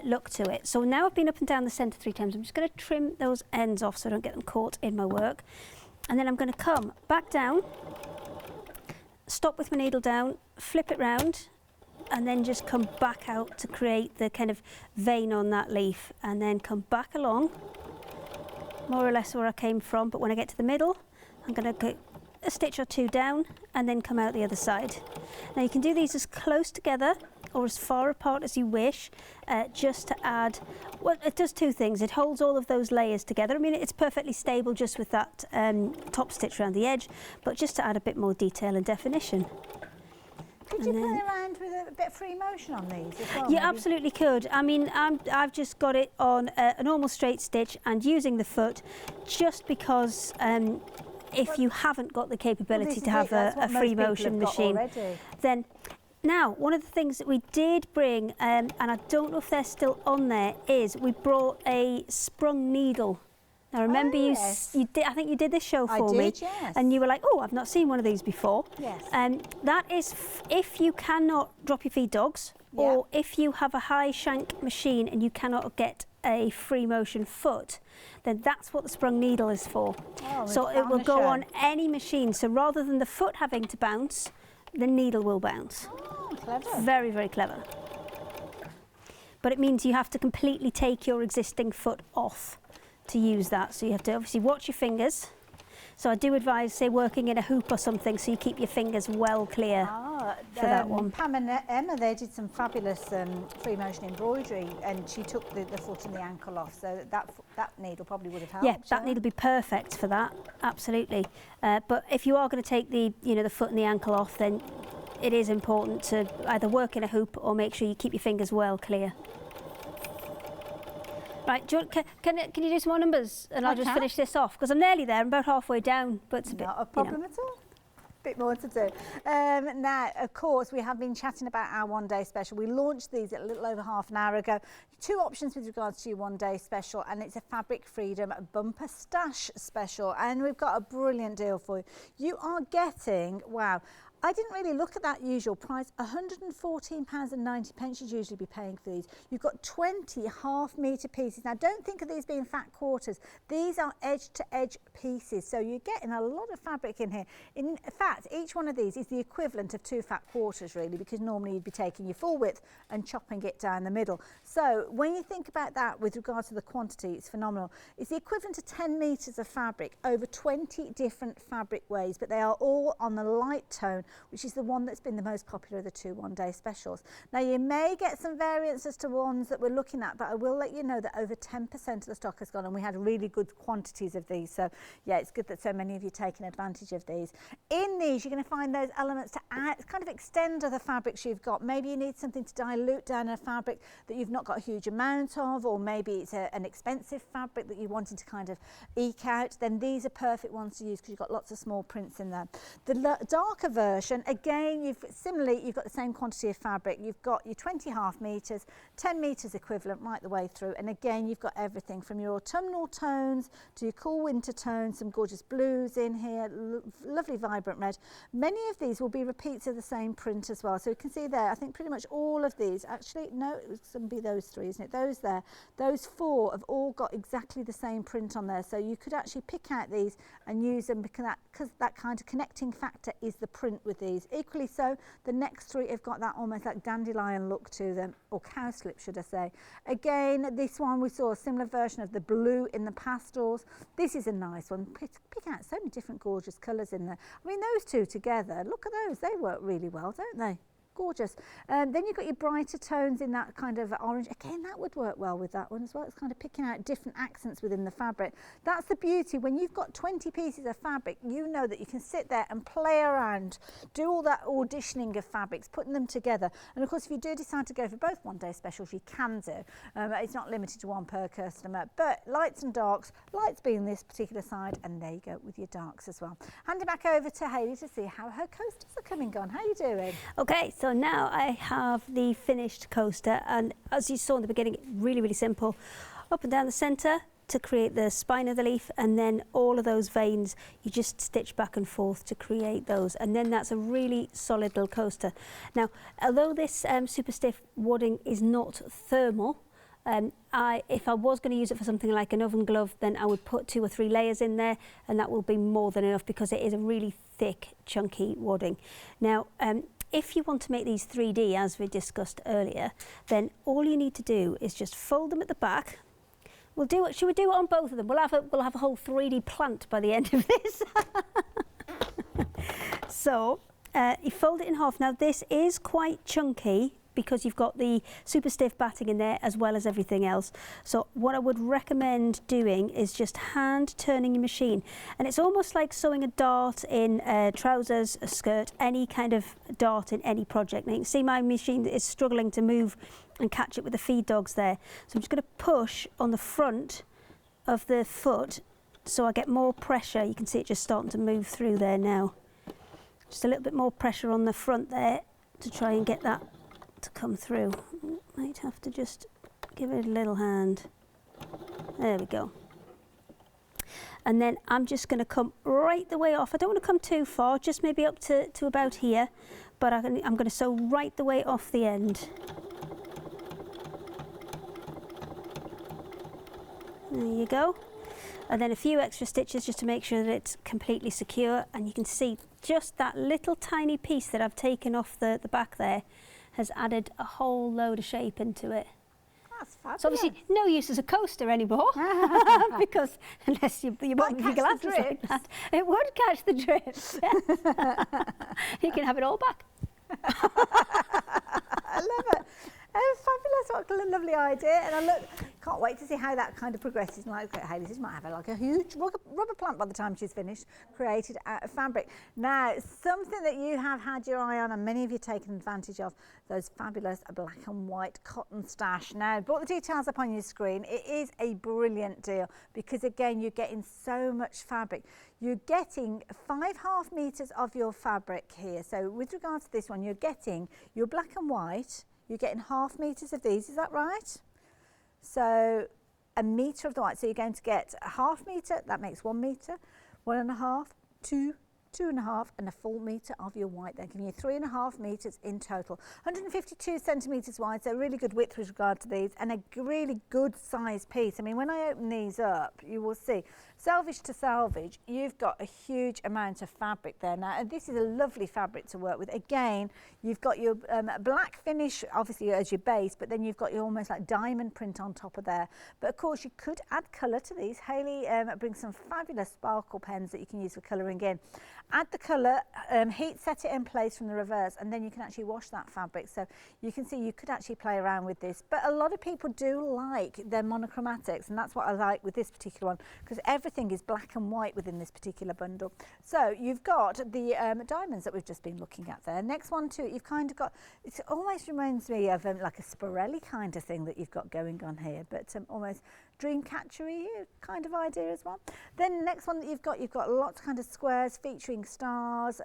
look to it. So now I've been up and down the centre 3 times. I'm just going to trim those ends off so I don't get them caught in my work. And then I'm going to come back down, stop with my needle down, flip it round, and then just come back out to create the kind of vein on that leaf, and then come back along more or less where I came from, but when I get to the middle I'm going to go a stitch or 2 down and then come out the other side. Now you can do these as close together or as far apart as you wish, just to add, well, it does 2 things. It holds all of those layers together. I mean, it's perfectly stable just with that top stitch around the edge, but just to add a bit more detail and definition. Could you play around with a bit of free motion on these as well? You absolutely could. I mean, I've just got it on a normal straight stitch and using the foot, just because if you haven't got the capability to have a free motion machine, then now one of the things that we did bring, and I don't know if they're still on there, is we brought a Sprung Needle. Now remember, you did. I think you did this show for me, yes. And you were like, "Oh, I've not seen one of these before." Yes. That is if you cannot drop your feed dogs, or if you have a high shank machine and you cannot get a free motion foot, then that's what the sprung needle is for. Oh, so it will go on any machine. So rather than the foot having to bounce, the needle will bounce. Oh, clever. Very, very clever. But it means you have to completely take your existing foot off to use that. So you have to obviously watch your fingers. So I do advise, say, working in a hoop or something, so you keep your fingers well clear for that one. Pam and Emma, they did some fabulous free motion embroidery, and she took the foot and the ankle off, so that needle probably would have helped. Yeah, that needle would be perfect for that, absolutely. But if you are going to take the foot and the ankle off, then it is important to either work in a hoop or make sure you keep your fingers well clear. Right, can you do some more numbers and I'll just finish this off? Because I'm nearly there, I'm about halfway down, but it's a bit... Not a problem at all. Bit more to do. Now, of course, we have been chatting about our one-day special. We launched these a little over half an hour ago. 2 options with regards to your one-day special, and it's a Fabric Freedom Bumper Stash special, and we've got a brilliant deal for you. You are getting, wow, I didn't really look at that usual price, £114.90 you'd usually be paying for these. You've got 20 half-metre pieces. Now, don't think of these being fat quarters. These are edge-to-edge pieces, so you're getting a lot of fabric in here. In fact, each one of these is the equivalent of 2 fat quarters, really, because normally you'd be taking your full width and chopping it down the middle. So when you think about that with regards to the quantity, it's phenomenal. It's the equivalent to 10 metres of fabric over 20 different fabric ways, but they are all on the light tone, which is the one that's been the most popular of the 2 one-day specials. Now, you may get some variances to ones that we're looking at, but I will let you know that over 10% of the stock has gone, and we had really good quantities of these. So, yeah, it's good that so many of you are taking advantage of these. In these, you're going to find those elements to add, kind of extend other fabrics you've got. Maybe you need something to dilute down a fabric that you've not got a huge amount of, or maybe it's an expensive fabric that you're wanting to kind of eke out. Then these are perfect ones to use because you've got lots of small prints in there. The darker version, again, you've got the same quantity of fabric. You've got your 20 half metres, 10 metres equivalent right the way through, and again you've got everything from your autumnal tones to your cool winter tones, some gorgeous blues in here, lovely vibrant red. Many of these will be repeats of the same print as well, so you can see there, I think pretty much all of these, actually no, it was going to be those 3, isn't it? Those there, those 4 have all got exactly the same print on there, so you could actually pick out these and use them because that kind of connecting factor is the print with these. Equally so, the next 3 have got that almost like dandelion look to them, or cowslip should I say. Again, this one we saw a similar version of the blue in the pastels. This is a nice one. Pick out so many different gorgeous colours in there. I mean, those 2 together, look at those, they work really well, don't they? Gorgeous. Then you've got your brighter tones in that kind of orange. Again, that would work well with that one as well. It's kind of picking out different accents within the fabric. That's the beauty. When you've got 20 pieces of fabric, you know that you can sit there and play around, do all that auditioning of fabrics, putting them together. And of course, if you do decide to go for both one-day specials, you can do. It's not limited to 1 per customer, but lights and darks, lights being this particular side, and there you go with your darks as well. Hand it back over to Hayley to see how her coasters are coming on. How are you doing? Okay, so now I have the finished coaster, and as you saw in the beginning, really, really simple. Up and down the centre to create the spine of the leaf, and then all of those veins, you just stitch back and forth to create those, and then that's a really solid little coaster. Now, although this super stiff wadding is not thermal, if I was going to use it for something like an oven glove, then I would put 2 or 3 layers in there, and that will be more than enough because it is a really thick, chunky wadding. Now, if you want to make these 3D, as we discussed earlier, then all you need to do is just fold them at the back. Should we do it on both of them? We'll have a whole 3D plant by the end of this. So you fold it in half. Now this is quite chunky because you've got the super stiff batting in there as well as everything else. So what I would recommend doing is just hand turning your machine. And it's almost like sewing a dart in trousers, a skirt, any kind of dart in any project. Now you can see my machine is struggling to move and catch it with the feed dogs there. So I'm just going to push on the front of the foot so I get more pressure. You can see it just starting to move through there now. Just a little bit more pressure on the front there to try and get that to come through. Might have to just give it a little hand. There we go. And then I'm just going to come right the way off. I don't want to come too far, just maybe up to about here, but I'm going to sew right the way off the end. There you go. And then a few extra stitches just to make sure that it's completely secure. And you can see just that little tiny piece that I've taken off the back there has added a whole load of shape into it. That's fabulous. So obviously no use as a coaster anymore because unless you want your glasses like that, it would catch the drips. Yes. You can have it all back. I love it. Oh, fabulous, what a lovely idea. And I can't wait to see how that kind of progresses. And like Hayley says, might have like a huge rubber plant by the time she's finished, created out of fabric. Now, something that you have had your eye on and many of you taken advantage of, those fabulous black and white cotton stash. Now, brought the details up on your screen. It is a brilliant deal because again, you're getting so much fabric. You're getting 5.5 meters of your fabric here. So with regards to this one, you're getting your black and white, you're getting 0.5 meters of these, is that right? So 1 meter of the white, so you're going to get a 0.5 meter, that makes 1 meter, 1.5, 2, 2.5 and a full metre of your white there, giving you 3.5 metres in total. 152 centimetres wide, so really good width with regard to these, and a really good size piece. I mean, when I open these up, you will see, selvage to selvage, you've got a huge amount of fabric there now, and this is a lovely fabric to work with. Again, you've got your black finish, obviously as your base, but then you've got your almost like diamond print on top of there. But of course, you could add colour to these. Hayley brings some fabulous sparkle pens that you can use for colouring in. Add the colour, heat set it in place from the reverse, and then you can actually wash that fabric. So you can see you could actually play around with this. But a lot of people do like their monochromatics, and that's what I like with this particular one, because everything is black and white within this particular bundle. So you've got the diamonds that we've just been looking at there. Next one too, you've kind of got, it almost reminds me of like a Sporelli kind of thing that you've got going on here, but almost dreamcatchery kind of idea as well. Then the next one that you've got lots of kind of squares featuring stars,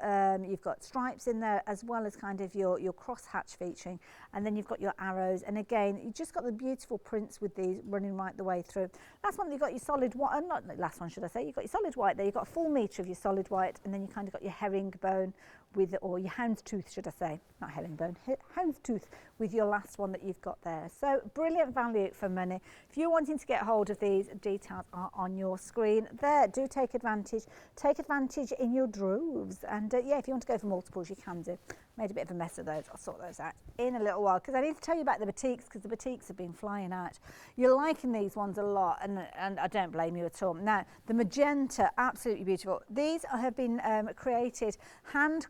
you've got stripes in there as well as kind of your crosshatch featuring, and then you've got your arrows, and again you just got the beautiful prints with these running right the way through. Last one, you've got your solid white, not the last one should I say, you've got your solid white there, you've got a full metre of your solid white, and then you kind of got your herringbone with, or your houndstooth should I say, not herringbone, houndstooth with your last one that you've got there. So brilliant value for money. If you're wanting to get hold of these, details are on your screen there. Do take advantage in your droves, and yeah, if you want to go for multiples you can do. Made a bit of a mess of those, I'll sort those out in a little while, because I need to tell you about the boutiques, because the boutiques have been flying out. You're liking these ones a lot, and I don't blame you at all. Now the magenta, absolutely beautiful. These have been created, hand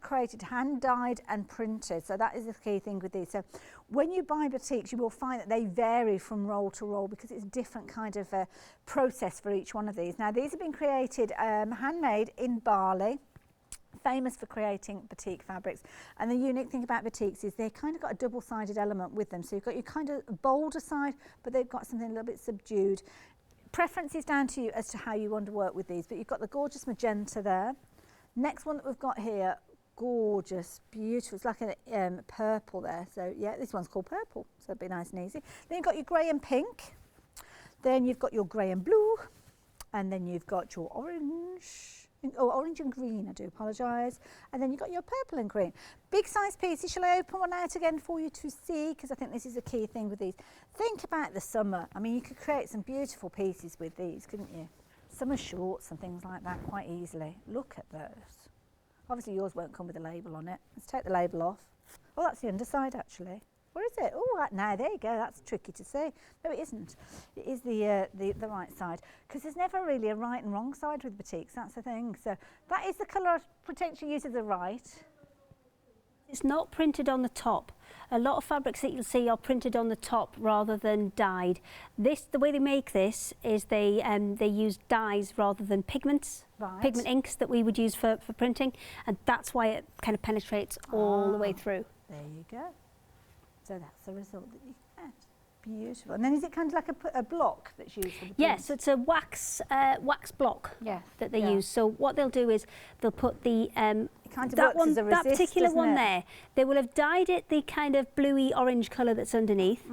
dyed and printed, so that is the key thing with these. So when you buy boutiques, you will find that they vary from roll to roll, because it's a different kind of process for each one of these. Now these have been created handmade in Bali, famous for creating batik fabrics, and the unique thing about batiks is they've kind of got a double-sided element with them, so you've got your kind of bolder side, but they've got something a little bit subdued. Preference is down to you as to how you want to work with these, but you've got the gorgeous magenta there. Next one that we've got here, gorgeous, beautiful, it's like a purple there, so yeah, this one's called purple, so it'll be nice and easy. Then you've got your grey and pink, then you've got your grey and blue, and then you've got your orange and green, I do apologise, and then you've got your purple and green. Big size pieces. Shall I open one out again for you to see, because I think this is a key thing with these. Think about the summer. I mean, you could create some beautiful pieces with these, couldn't you? Summer shorts and things like that quite easily. Look at those. Obviously yours won't come with a label on it. Let's take the label off. Oh, that's the underside actually. Where is it? Oh, now there you go. That's tricky to see. No, it isn't. It is the right side, because there's never really a right and wrong side with batiks. That's the thing. So that is the colour I potentially use as the right. It's not printed on the top. A lot of fabrics that you'll see are printed on the top rather than dyed. The way they make this is they use dyes rather than pigments, pigment inks that we would use for printing, and that's why it kind of penetrates all the way through. There you go. So that's the result that you get. Beautiful. And then is it kind of like a block that's used for the print? Yes, so it's a wax block that they use. So what they'll do is they'll put the that particular one there, they will have dyed it the kind of bluey orange colour that's underneath.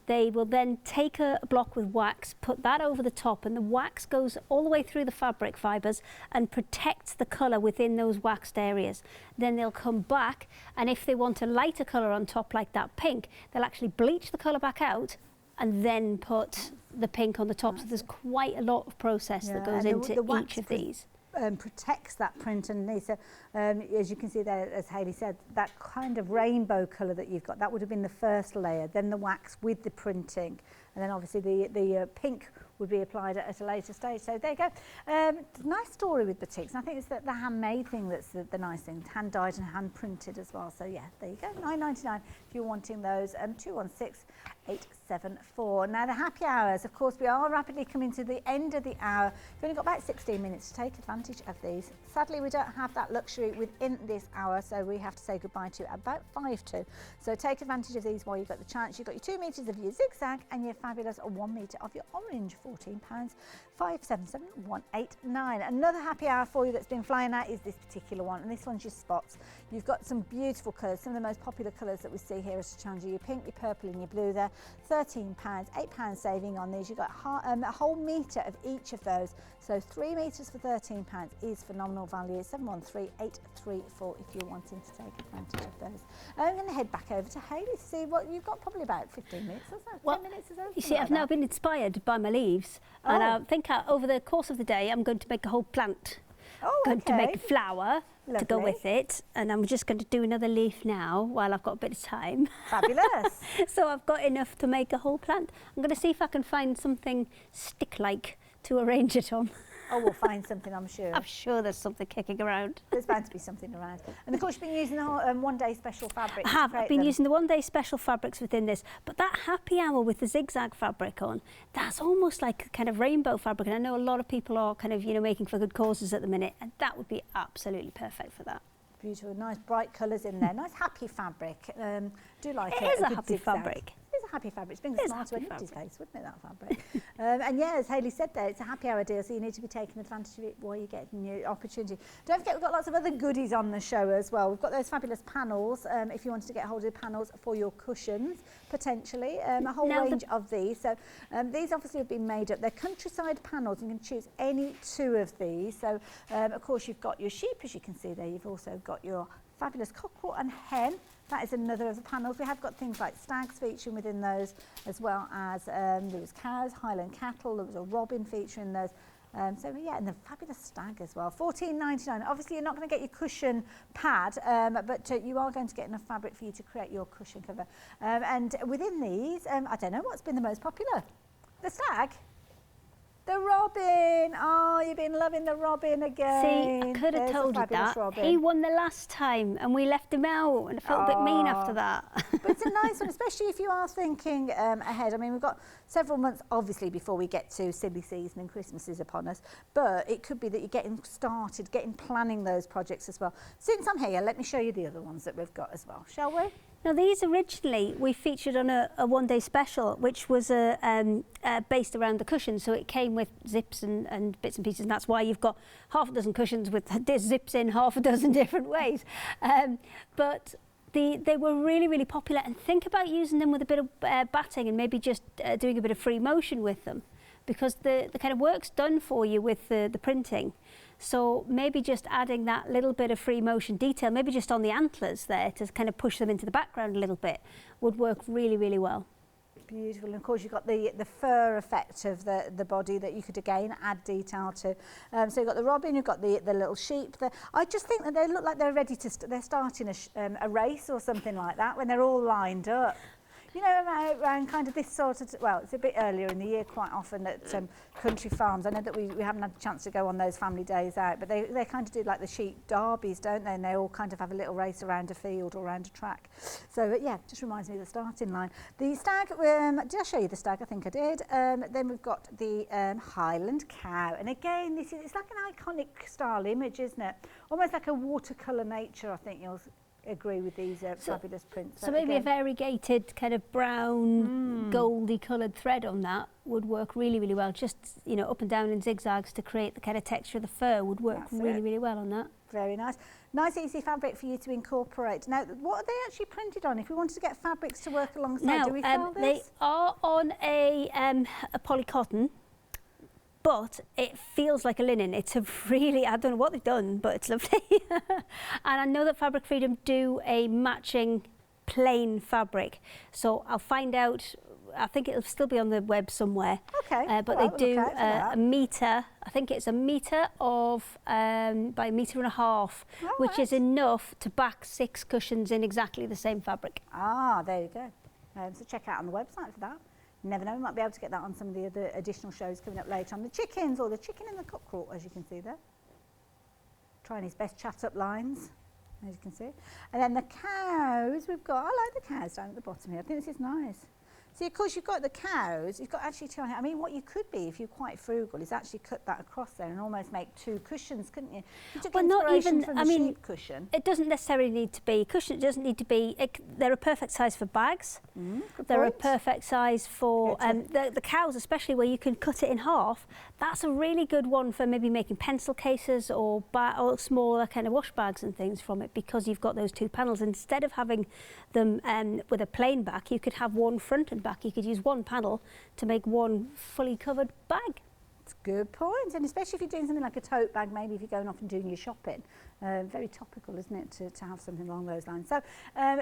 They will then take a block with wax, put that over the top, and the wax goes all the way through the fabric fibres and protects the colour within those waxed areas. Then they'll come back, and if they want a lighter colour on top like that pink, they'll actually bleach the colour back out and then put the pink on the top. So there's quite a lot of process that goes into each of these. Protects that print underneath. So as you can see there, as Hayley said, that kind of rainbow colour that you've got, that would have been the first layer, then the wax with the printing, and then obviously the pink would be applied at a later stage. So there you go. Nice story with batiks. And I think it's the handmade thing that's the nice thing, hand dyed and hand printed as well. So yeah, there you go, £9.99 if you're wanting those. 216874. Now the happy hours, of course, we are rapidly coming to the end of the hour. You've only got about 16 minutes to take advantage of these. Sadly, we don't have that luxury within this hour, so we have to say goodbye to about 5 to. So take advantage of these while you've got the chance. You've got your 2 metres of your zigzag and your fabulous 1 metre of your orange. £14, 577189. Another happy hour for you that's been flying out is this particular one, and this one's your spots. You've got some beautiful colours, some of the most popular colours that we see here is your pink, your purple and your blue there. £13, £8 saving on these. You've got a whole metre of each of those, so 3 metres for £13 is phenomenal value. 713834 if you're wanting to take advantage of those. I'm going to head back over to Hayley to see what you've got. Probably about 15 minutes or so. Well, 10 minutes or so. You see, I've now been inspired by my leaves, and I think over the course of the day I'm going to make a whole plant. Going to make a flower to go with it, and I'm just going to do another leaf now while I've got a bit of time. Fabulous. So I've got enough to make a whole plant. I'm going to see if I can find something stick-like to arrange it on. Oh, we'll find something, I'm sure. I'm sure there's something kicking around. There's bound to be something around. And of course, you've been using the one-day special fabrics. I have. I've been using the one-day special fabrics within this, but that happy hour with the zigzag fabric on, that's almost like kind of rainbow fabric. And I know a lot of people are kind of, making for good causes at the minute, and that would be absolutely perfect for that. Beautiful, nice bright colours in there. Nice happy fabric. Do like it. It is a happy fabric. It is a happy fabric. It's been a smile to anybody's face, wouldn't it, that fabric? And yeah, as Hayley said there, it's a happy hour deal, so you need to be taking advantage of it while you're getting your opportunity. Don't forget, we've got lots of other goodies on the show as well. We've got those fabulous panels, if you wanted to get hold of panels for your cushions, potentially, a whole range of these. So these obviously have been made up. They're countryside panels. You can choose any 2 of these. So, of course, you've got your sheep, as you can see there. You've also got your fabulous cockerel and hen. That is another of the panels. We have got things like stags featuring within those, as well as there was cows, Highland cattle, there was a robin featuring those. So yeah, and the fabulous stag as well. £14.99. Obviously, you're not going to get your cushion pad, but you are going to get enough fabric for you to create your cushion cover. And within these, I don't know what's been the most popular. The stag. The robin. Oh, you've been loving the robin again. See, I could have told you that. Robin. He won the last time and we left him out, and I felt a bit mean after that. But it's a nice one, especially if you are thinking ahead. I mean, we've got several months, obviously, before we get to silly season and Christmas is upon us. But it could be that you're getting started, planning those projects as well. Since I'm here, let me show you the other ones that we've got as well, shall we? Now, these originally we featured on a one-day special, which was based around the cushion. So it came with zips and bits and pieces, and that's why you've got half a dozen cushions with zips in half a dozen different ways. But they were really, really popular. And think about using them with a bit of batting and maybe just doing a bit of free motion with them, because the kind of work's done for you with the printing. So maybe just adding that little bit of free motion detail, maybe just on the antlers there to kind of push them into the background a little bit, would work really, really well. Beautiful. And of course you've got the fur effect of the body that you could again add detail to. So you've got the robin, you've got the little sheep. I just think that they look like they're ready to, they're starting a race or something like that when they're all lined up. You know, around kind of this sort of, well, it's a bit earlier in the year quite often at country farms. I know that we haven't had a chance to go on those family days out, but they kind of do like the sheep derbies, don't they? And they all kind of have a little race around a field or around a track. So, yeah, just reminds me of the starting line. The stag, did I show you the stag? I think I did. Then we've got the Highland Cow. And again, it's like an iconic style image, isn't it? Almost like a watercolour nature, I think you'll agree with these fabulous prints. So maybe a variegated kind of brown, goldy coloured thread on that would work really, really well. Just, up and down in zigzags to create the kind of texture of the fur would work really well on that. Very nice. Nice, easy fabric for you to incorporate. Now, what are they actually printed on? If we wanted to get fabrics to work alongside, do we sell this? They are on a polycotton, but it feels like a linen. It's a really, I don't know what they've done, but it's lovely. And I know that Fabric Freedom do a matching plain fabric. So I'll find out I think it'll still be on the web somewhere. Okay. But all they do right, we'll look out a metre, I think it's a metre of, by a metre and a half, for that. which is enough to back 6 cushions in exactly the same fabric. Ah, there you go. So check out on the website for that. You never know, we might be able to get that on some of the other additional shows coming up later on. The chickens, or the chicken in the cockerel, as you can see there. Trying his best chat up lines, as you can see. And then the cows we've got, I like the cows down at the bottom here. I think this is nice. See, of course, you've got the cows, you've got actually 2 on here. I mean, what you could be, if you're quite frugal, is actually cut that across there and almost make 2 cushions, couldn't you? You took Well, not inspiration even, from I the mean, sheep cushion. it doesn't necessarily need to be cushion, it doesn't need to be, they're a perfect size for bags. Good They're a point. perfect size for the cows, especially where you can cut it in half. That's a really good one for maybe making pencil cases or smaller kind of wash bags and things from it, because you've got those 2 panels. Instead of having them with a plain back, you could have one front and back. You could use one panel to make one fully covered bag. That's a good point, and especially if you're doing something like a tote bag, maybe if you're going off and doing your shopping. Very topical, isn't it, to have something along those lines. So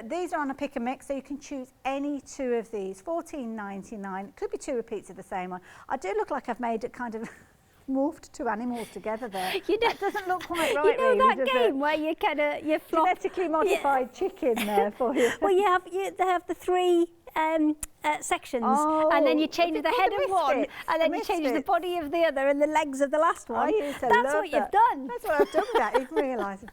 these are on a pick and mix, so you can choose any 2 of these, $14.99. Could be 2 repeats of the same one. I do look like I've made it kind of morphed 2 animals together there. That doesn't look quite right, you know really, that does game it? where you kind of you flop. Genetically modified chicken there for you. Well, they have the 3 sections, and then you change the head of one, and then you change the body of the other, and the legs of the last one. That's what you've done. That's what I've done with that, even realising.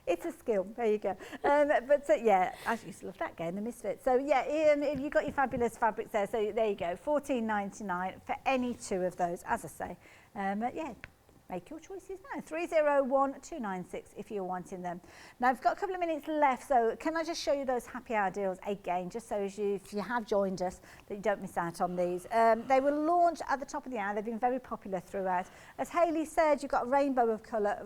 It's a skill. There you go. Yeah, I used to love that game, the Misfits. So yeah, you've got your fabulous fabrics there. So there you go, $14.99 for any 2 of those. As I say, yeah. Make your choices now. 301296 if you're wanting them. Now I've got a couple of minutes left, so can I just show you those happy hour deals again, just so as if you have joined us, that you don't miss out on these. They were launched at the top of the hour. They've been very popular throughout. As Hayley said, you've got a rainbow of colour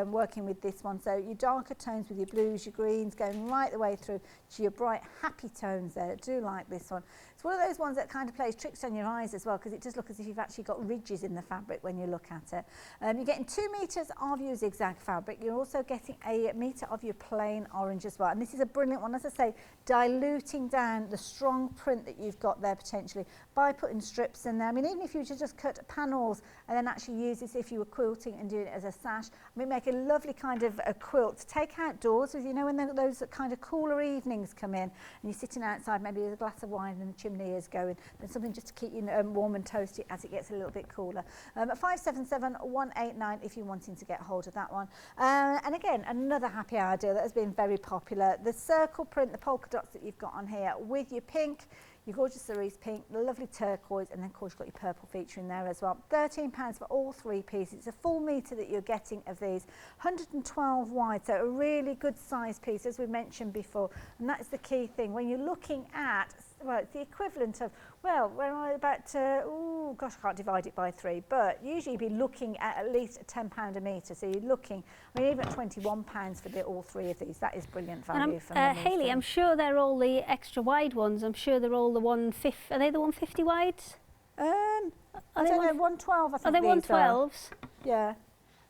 working with this one. So your darker tones with your blues, your greens, going right the way through to your bright, happy tones there. I do like this one. It's one of those ones that kind of plays tricks on your eyes as well, because it does look as if you've actually got ridges in the fabric when you look at it. You're getting 2 metres of your zigzag fabric. You're also getting a metre of your plain orange as well. And this is a brilliant one, as I say, diluting down the strong print that you've got there potentially by putting strips in there. I mean, even if you were to just cut panels and then actually use this if you were quilting and doing it as a sash, I mean, make a lovely kind of a quilt to take outdoors with, you know, when those kind of cooler evenings come in and you're sitting outside, maybe with a glass of wine and the chimney is going, then something just to keep you warm and toasty as it gets a little bit cooler. At 577-189 if you're wanting to get hold of that one. And again, another happy hour deal that has been very popular. The circle print, the polka dots that you've got on here with your pink, your gorgeous cerise pink, the lovely turquoise, and then of course you've got your purple feature in there as well. £13 for all 3 pieces. It's a full metre that you're getting of these, 112 wide, so a really good size piece, as we mentioned before. And that is the key thing when you're looking at, well, it's the equivalent of, well, we're about, oh gosh, I can't divide it by 3, but usually you'd be looking at least £10 a metre. So you're looking, I mean, even at £21 for all 3 of these. That is brilliant value for money. Hayley, I'm sure they're all the extra wide ones. I'm sure they're all the 150. Are they the 150 wides? I don't know, 112 I think. Are they 112s? Yeah.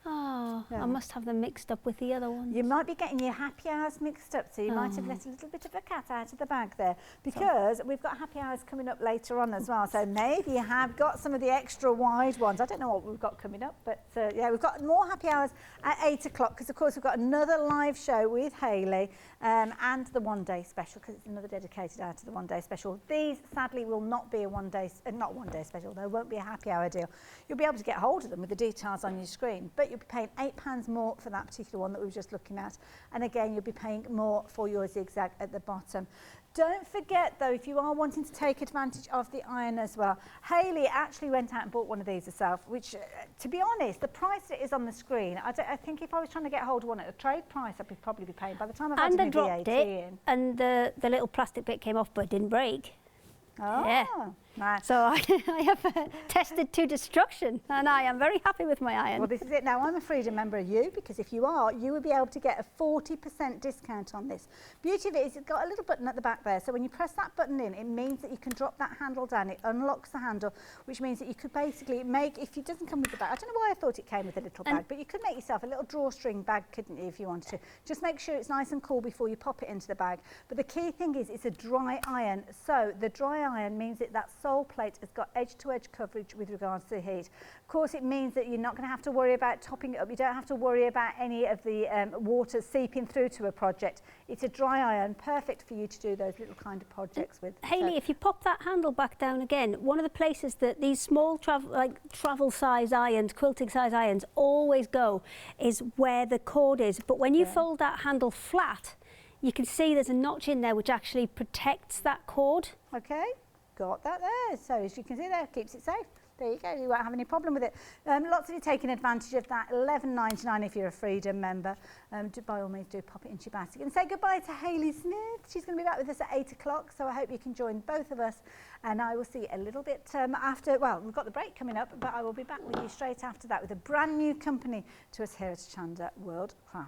Oh, Yeah. I must have them mixed up with the other ones. You might be getting your happy hours mixed up, so you might have let a little bit of a cat out of the bag there, because we've got happy hours coming up later on as well. So maybe you have got some of the extra wide ones. I don't know what we've got coming up, but yeah, we've got more happy hours at 8 o'clock, because of course we've got another live show with Hayley and the one-day special, because it's another dedicated hour to the one-day special. These sadly will not be a one-day special. There won't be a happy hour deal. You'll be able to get hold of them with the details on your screen, but you'll be paying £8 more for that particular one that we were just looking at, and again you'll be paying more for your zigzag at the bottom. Don't forget though, if you are wanting to take advantage of the iron as well, Hayley actually went out and bought one of these herself, which to be honest, the price that is on the screen, I think if I was trying to get hold of one at a trade price, I'd probably be paying by the time I've had my VAT in. And the little plastic bit came off but it didn't break. Oh, yeah. Nice. So I have tested to destruction, and I am very happy with my iron. Well, this is it. Now, I'm a Freedom member of you, because if you are, you will be able to get a 40% discount on this. Beauty of it is it's got a little button at the back there, so when you press that button in, it means that you can drop that handle down. It unlocks the handle, which means that you could basically make, if it doesn't come with the bag, I don't know why I thought it came with a little bag, but you could make yourself a little drawstring bag, couldn't you, if you wanted to. Just make sure it's nice and cool before you pop it into the bag. But the key thing is it's a dry iron, so the dry iron means that that sole plate has got edge-to-edge coverage with regards to the heat. Of course, it means that you're not going to have to worry about topping it up. You don't have to worry about any of the water seeping through to a project. It's a dry iron, perfect for you to do those little kind of projects with. Hayley, if you pop that handle back down again, one of the places that these small travel size irons, quilting size irons always go is where the cord is. But when you fold that handle flat, you can see there's a notch in there which actually protects that cord. Okay, got that there. So as you can see there, keeps it safe. There you go, you won't have any problem with it. Lots of you taking advantage of that. $11.99 if you're a Freedom member. By all means, do pop it into your basket. And say goodbye to Hayley Smith. She's going to be back with us at 8 o'clock, so I hope you can join both of us. And I will see you a little bit after, well, we've got the break coming up, but I will be back with you straight after that with a brand new company to us here at Hochanda World Craft.